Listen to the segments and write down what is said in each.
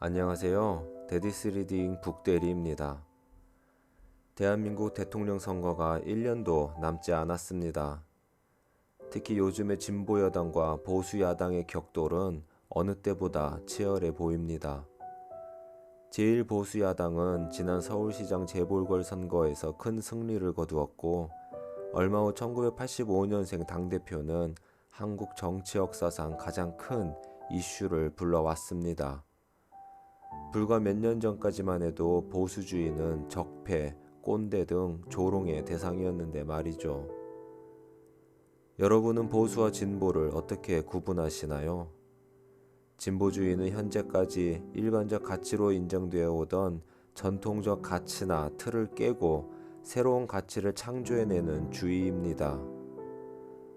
안녕하세요. 데디스 리딩 북대리입니다. 대한민국 대통령 선거가 1년도 남지 않았습니다. 특히 요즘의 진보 여당과 보수 야당의 격돌은 어느 때보다 치열해 보입니다. 제1보수 야당은 지난 서울시장 재보궐선거에서 큰 승리를 거두었고, 얼마 후 1985년생 당대표는 한국 정치 역사상 가장 큰 이슈를 불러왔습니다. 불과 몇 년 전까지만 해도 보수주의는 적폐, 꼰대 등 조롱의 대상이었는데 말이죠. 여러분은 보수와 진보를 어떻게 구분하시나요? 진보주의는 현재까지 일반적 가치로 인정되어 오던 전통적 가치나 틀을 깨고 새로운 가치를 창조해내는 주의입니다.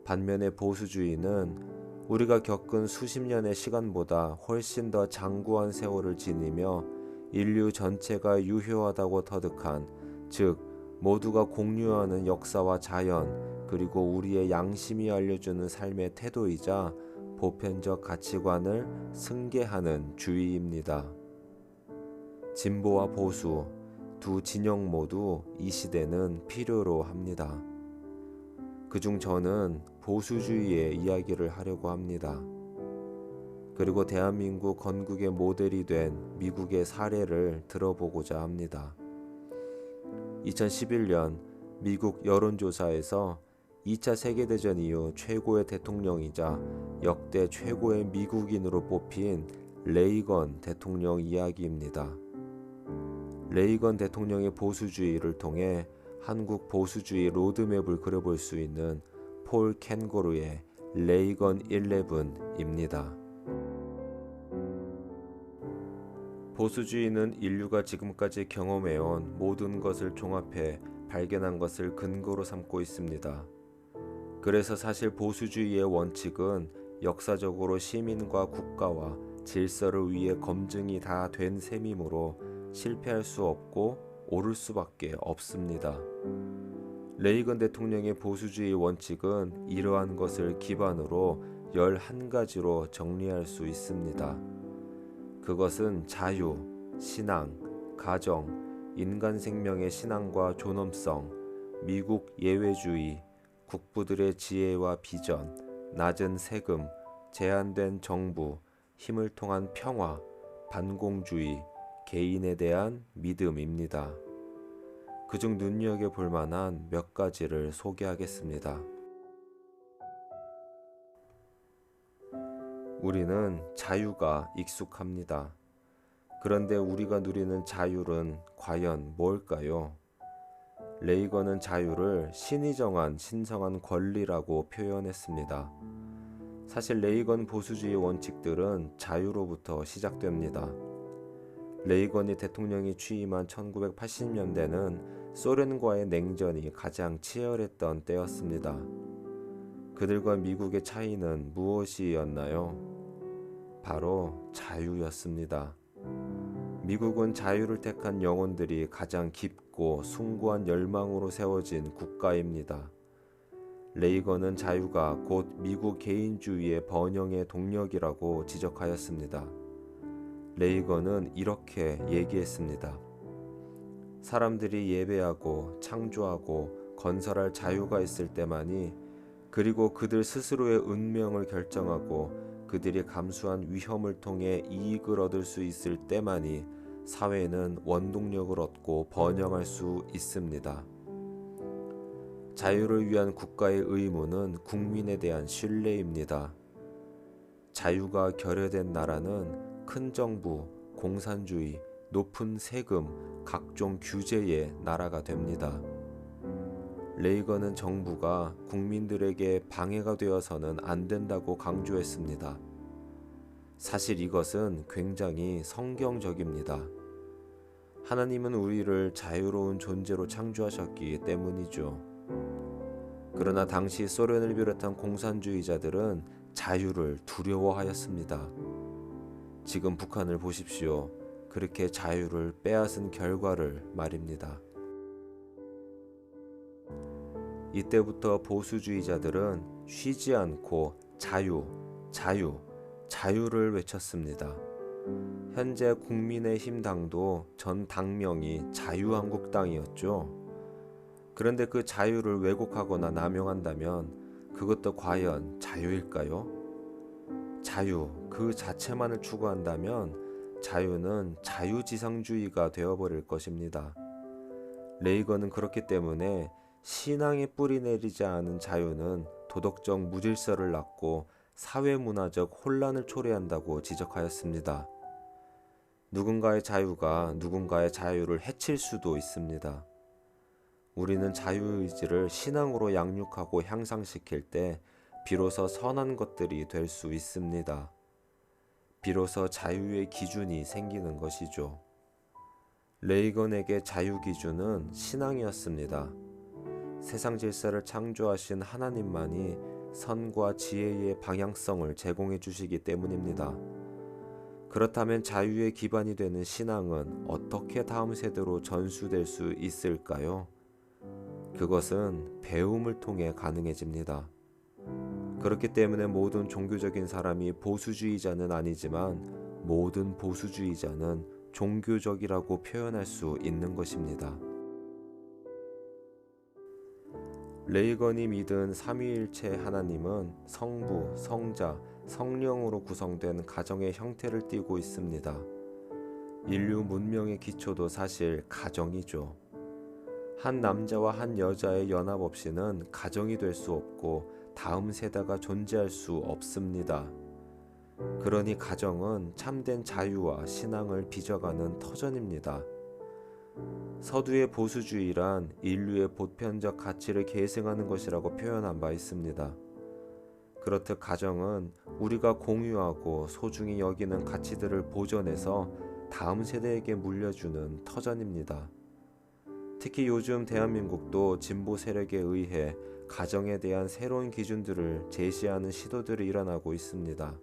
반면에 보수주의는 우리가 겪은 수십 년의 시간보다 훨씬 더 장구한 세월을 지니며 인류 전체가 유효하다고 터득한, 즉 모두가 공유하는 역사와 자연, 그리고 우리의 양심이 알려주는 삶의 태도이자 보편적 가치관을 승계하는 주의입니다. 진보와 보수 두 진영 모두 이 시대는 필요로 합니다. 그중 저는 보수주의의 이야기를 하려고 합니다. 그리고 대한민국 건국의 모델이 된 미국의 사례를 들어보고자 합니다. 2011년 미국 여론조사에서 2차 세계대전 이후 최고의 대통령이자 역대 최고의 미국인으로 뽑힌 레이건 대통령 이야기입니다. 레이건 대통령의 보수주의를 통해 한국 보수주의 로드맵을 그려볼 수 있는 폴 캔거루의 레이건 11입니다. 보수주의는 인류가 지금까지 경험해온 모든 것을 종합해 발견한 것을 근거로 삼고 있습니다. 그래서 사실 보수주의의 원칙은 역사적으로 시민과 국가와 질서를 위해 검증이 다 된 셈이므로 실패할 수 없고 옳을 수밖에 없습니다. 레이건 대통령의 보수주의 원칙은 이러한 것을 기반으로 11가지로 정리할 수 있습니다. 그것은 자유, 신앙, 가정, 인간 생명의 신앙과 존엄성, 미국 예외주의, 국부들의 지혜와 비전, 낮은 세금, 제한된 정부, 힘을 통한 평화, 반공주의, 개인에 대한 믿음입니다. 그중 눈여겨볼 만한 몇 가지를 소개하겠습니다. 우리는 자유가 익숙합니다. 그런데 우리가 누리는 자유는 과연 뭘까요? 레이건은 자유를 신이 정한 신성한 권리라고 표현했습니다. 사실 레이건 보수주의 원칙들은 자유로부터 시작됩니다. 레이건이 대통령이 취임한 1980년대는 소련과의 냉전이 가장 치열했던 때였습니다. 그들과 미국의 차이는 무엇이었나요? 바로 자유였습니다. 미국은 자유를 택한 영혼들이 가장 깊고 숭고한 열망으로 세워진 국가입니다. 레이건은 자유가 곧 미국 개인주의의 번영의 동력이라고 지적하였습니다. 레이건은 이렇게 얘기했습니다. 사람들이 예배하고 창조하고 건설할 자유가 있을 때만이, 그리고 그들 스스로의 운명을 결정하고 그들이 감수한 위험을 통해 이익을 얻을 수 있을 때만이 사회는 원동력을 얻고 번영할 수 있습니다. 자유를 위한 국가의 의무는 국민에 대한 신뢰입니다. 자유가 결여된 나라는 큰 정부, 공산주의, 높은 세금, 각종 규제의 나라가 됩니다. 레이건은 정부가 국민들에게 방해가 되어서는 안 된다고 강조했습니다. 사실 이것은 굉장히 성경적입니다. 하나님은 우리를 자유로운 존재로 창조하셨기 때문이죠. 그러나 당시 소련을 비롯한 공산주의자들은 자유를 두려워하였습니다. 지금 북한을 보십시오. 그렇게 자유를 빼앗은 결과를 말입니다. 이때부터 보수주의자들은 쉬지 않고 자유, 자유, 자유를 외쳤습니다. 현재 국민의힘 당도 전 당명이 자유한국당이었죠. 그런데 그 자유를 왜곡하거나 남용한다면 그것도 과연 자유일까요? 자유 그 자체만을 추구한다면 자유는 자유지상주의가 되어버릴 것입니다. 레이건은 그렇기 때문에 신앙에 뿌리 내리지 않은 자유는 도덕적 무질서를 낳고 사회문화적 혼란을 초래한다고 지적하였습니다. 누군가의 자유가 누군가의 자유를 해칠 수도 있습니다. 우리는 자유의지를 신앙으로 양육하고 향상시킬 때 비로소 선한 것들이 될 수 있습니다. 비로소 자유의 기준이 생기는 것이죠. 레이건에게 자유 기준은 신앙이었습니다. 세상 질서를 창조하신 하나님만이 선과 지혜의 방향성을 제공해 주시기 때문입니다. 그렇다면 자유의 기반이 되는 신앙은 어떻게 다음 세대로 전수될 수 있을까요? 그것은 배움을 통해 가능해집니다. 그렇기 때문에 모든 종교적인 사람이 보수주의자는 아니지만 모든 보수주의자는 종교적이라고 표현할 수 있는 것입니다. 레이건이 믿은 삼위일체 하나님은 성부, 성자, 성령으로 구성된 가정의 형태를 띠고 있습니다. 인류 문명의 기초도 사실 가정이죠. 한 남자와 한 여자의 연합 없이는 가정이 될 수 없고 다음 세대가 존재할 수 없습니다. 그러니 가정은 참된 자유와 신앙을 빚어가는 터전입니다. 서두의 보수주의란 인류의 보편적 가치를 계승하는 것이라고 표현한 바 있습니다. 그렇듯 가정은 우리가 공유하고 소중히 여기는 가치들을 보존해서 다음 세대에게 물려주는 터전입니다. 특히 요즘 대한민국도 진보 세력에 의해 가정에 대한 새로운 기준들을 제시하는 시도들이 일어나고 있습니다.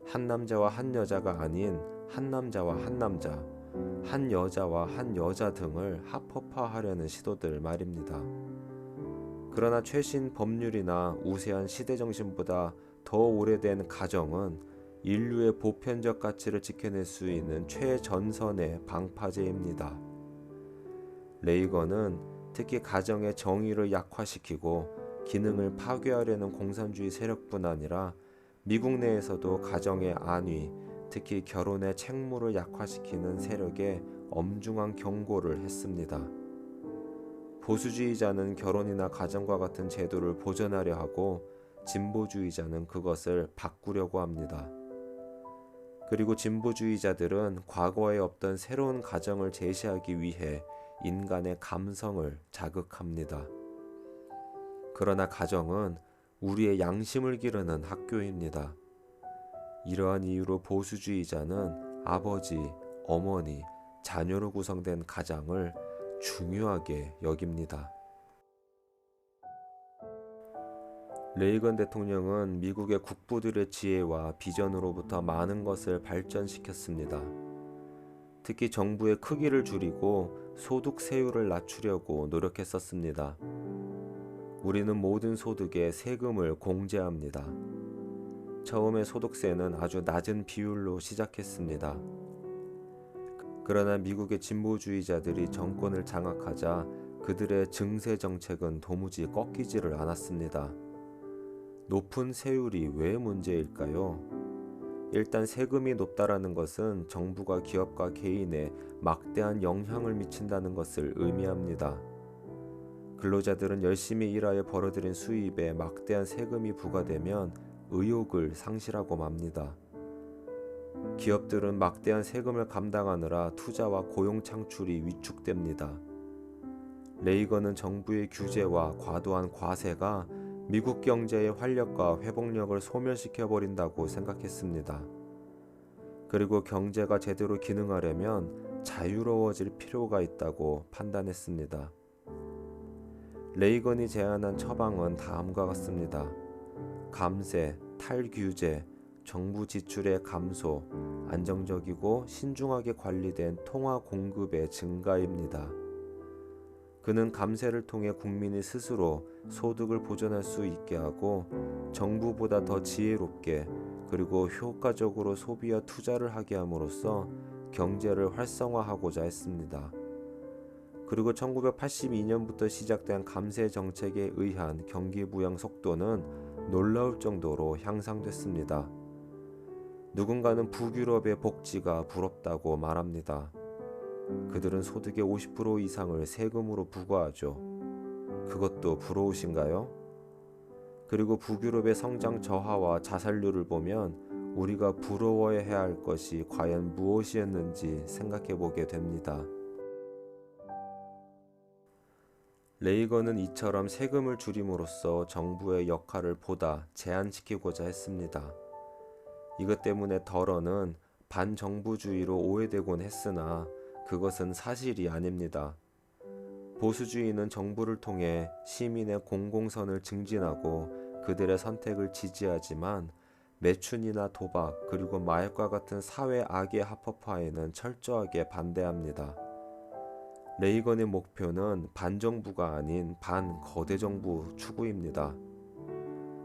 한 남자와 한 여자가 아닌 한 남자와 한 남자, 한 여자와 한 여자 등을 합법화하려는 시도들 말입니다. 그러나 최신 법률이나 우세한 시대 정신보다 더 오래된 가정은 인류의 보편적 가치를 지켜낼 수 있는 최전선의 방파제입니다. 레이건은 특히 가정의 정의를 약화시키고 기능을 파괴하려는 공산주의 세력뿐 아니라 미국 내에서도 가정의 안위, 특히 결혼의 책무를 약화시키는 세력에 엄중한 경고를 했습니다. 보수주의자는 결혼이나 가정과 같은 제도를 보존하려 하고 진보주의자는 그것을 바꾸려고 합니다. 그리고 진보주의자들은 과거에 없던 새로운 가정을 제시하기 위해 인간의 감성을 자극합니다. 그러나 가정은 우리의 양심을 기르는 학교입니다. 이러한 이유로 보수주의자는 아버지, 어머니, 자녀로 구성된 가장을 중요하게 여깁니다. 레이건 대통령은 미국의 국부들의 지혜와 비전으로부터 많은 것을 발전시켰습니다. 특히 정부의 크기를 줄이고 소득 세율을 낮추려고 노력했었습니다. 우리는 모든 소득에 세금을 공제합니다. 처음에 소득세는 아주 낮은 비율로 시작했습니다. 그러나 미국의 진보주의자들이 정권을 장악하자 그들의 증세 정책은 도무지 꺾이지를 않았습니다. 높은 세율이 왜 문제일까요? 일단 세금이 높다라는 것은 정부가 기업과 개인에 막대한 영향을 미친다는 것을 의미합니다. 근로자들은 열심히 일하여 벌어들인 수입에 막대한 세금이 부과되면 의욕을 상실하고 맙니다. 기업들은 막대한 세금을 감당하느라 투자와 고용 창출이 위축됩니다. 레이건은 정부의 규제와 과도한 과세가 미국 경제의 활력과 회복력을 소멸시켜버린다고 생각했습니다. 그리고 경제가 제대로 기능하려면 자유로워질 필요가 있다고 판단했습니다. 레이건이 제안한 처방은 다음과 같습니다. 감세, 탈규제, 정부 지출의 감소, 안정적이고 신중하게 관리된 통화 공급의 증가입니다. 그는 감세를 통해 국민이 스스로 소득을 보존할 수 있게 하고 정부보다 더 지혜롭게 그리고 효과적으로 소비와 투자를 하게 함으로써 경제를 활성화하고자 했습니다. 그리고 1982년부터 시작된 감세 정책에 의한 경기 부양 속도는 놀라울 정도로 향상됐습니다. 누군가는 북유럽의 복지가 부럽다고 말합니다. 그들은 소득의 50% 이상을 세금으로 부과하죠. 그것도 부러우신가요? 그리고 북유럽의 성장 저하와 자살률을 보면 우리가 부러워해야 할 것이 과연 무엇이었는지 생각해 보게 됩니다. 레이건은 이처럼 세금을 줄임으로써 정부의 역할을 보다 제한시키고자 했습니다. 이것 때문에 덜어는 반정부주의로 오해되곤 했으나 그것은 사실이 아닙니다. 보수주의는 정부를 통해 시민의 공공선을 증진하고 그들의 선택을 지지하지만 매춘이나 도박 그리고 마약과 같은 사회 악의 합법화에는 철저하게 반대합니다. 레이건의 목표는 반정부가 아닌 반거대정부 추구입니다.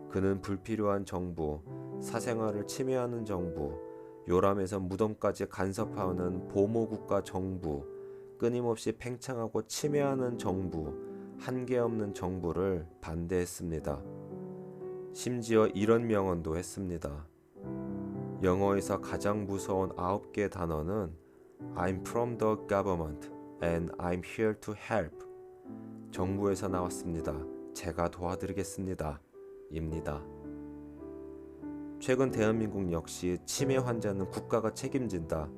그는 불필요한 정부, 사생활을 침해하는 정부, 요람에서 무덤까지 간섭하는 보모국가 정부, 끊임없이 팽창하고 침해하는 정부, 한계 없는 정부를 반대했습니다. 심지어 이런 명언도 했습니다. 영어에서 가장 무서운 9개 단어는 I'm from the government and I'm here to help. 정부에서 나왔습니다. 제가 도와드리겠습니다. 입니다. 최근 대한민국 역시 치매 환자는 국가가 책임진다.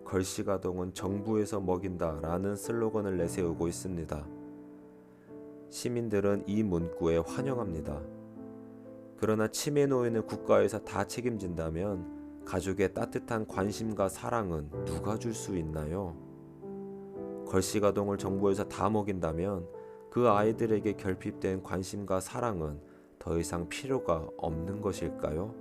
걸시가동은 정부에서 먹인다 라는 슬로건을 내세우고 있습니다. 시민들은 이 문구에 환영합니다. 그러나 치매 노인을 국가에서 다 책임진다면 가족의 따뜻한 관심과 사랑은 누가 줄 수 있나요? 걸시가동을 정부에서 다 먹인다면 그 아이들에게 결핍된 관심과 사랑은 더 이상 필요가 없는 것일까요?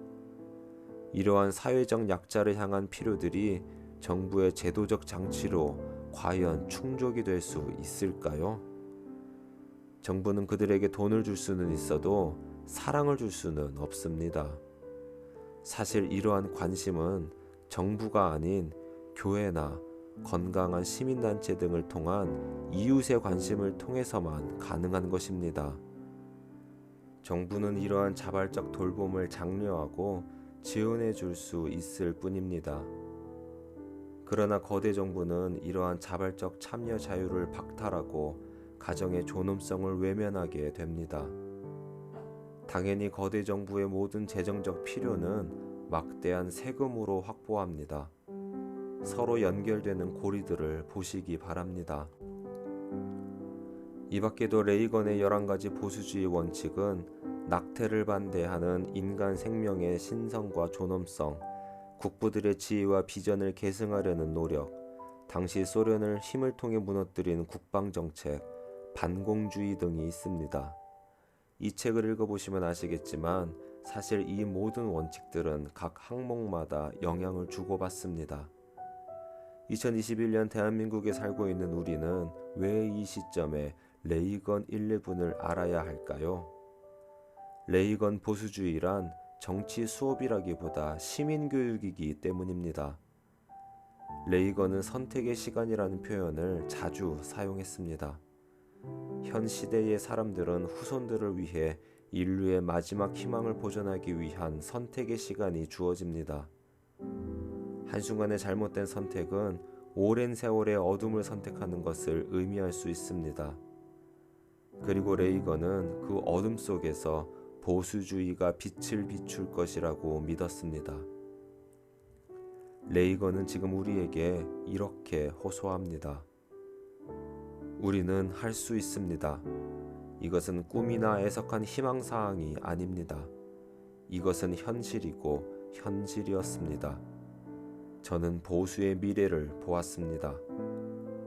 이러한 사회적 약자를 향한 필요들이 정부의 제도적 장치로 과연 충족이 될 수 있을까요? 정부는 그들에게 돈을 줄 수는 있어도 사랑을 줄 수는 없습니다. 사실 이러한 관심은 정부가 아닌 교회나 건강한 시민단체 등을 통한 이웃의 관심을 통해서만 가능한 것입니다. 정부는 이러한 자발적 돌봄을 장려하고 지원해 줄 수 있을 뿐입니다. 그러나 거대 정부는 이러한 자발적 참여 자유를 박탈하고 가정의 존엄성을 외면하게 됩니다. 당연히 거대 정부의 모든 재정적 필요는 막대한 세금으로 확보합니다. 서로 연결되는 고리들을 보시기 바랍니다. 이 밖에도 레이건의 11가지 보수주의 원칙은 낙태를 반대하는 인간 생명의 신성과 존엄성, 국부들의 지혜와 비전을 계승하려는 노력, 당시 소련을 힘을 통해 무너뜨린 국방정책, 반공주의 등이 있습니다. 이 책을 읽어보시면 아시겠지만 사실 이 모든 원칙들은 각 항목마다 영향을 주고받습니다. 2021년 대한민국에 살고 있는 우리는 왜 이 시점에 레이건 11을 알아야 할까요? 레이건 보수주의란 정치 수업이라기보다 시민교육이기 때문입니다. 레이건은 선택의 시간이라는 표현을 자주 사용했습니다. 현 시대의 사람들은 후손들을 위해 인류의 마지막 희망을 보존하기 위한 선택의 시간이 주어집니다. 한순간의 잘못된 선택은 오랜 세월의 어둠을 선택하는 것을 의미할 수 있습니다. 그리고 레이건은 그 어둠 속에서 보수주의가 빛을 비출 것이라고 믿었습니다. 레이건은 지금 우리에게 이렇게 호소합니다. 우리는 할 수 있습니다. 이것은 꿈이나 애석한 희망사항이 아닙니다. 이것은 현실이고 현실이었습니다. 저는 보수의 미래를 보았습니다.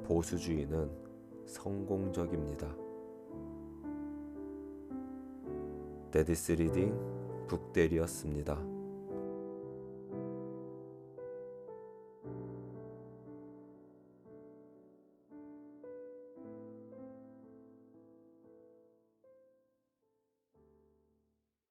보수주의는 성공적입니다. 데디스 리딩 북대리였습니다.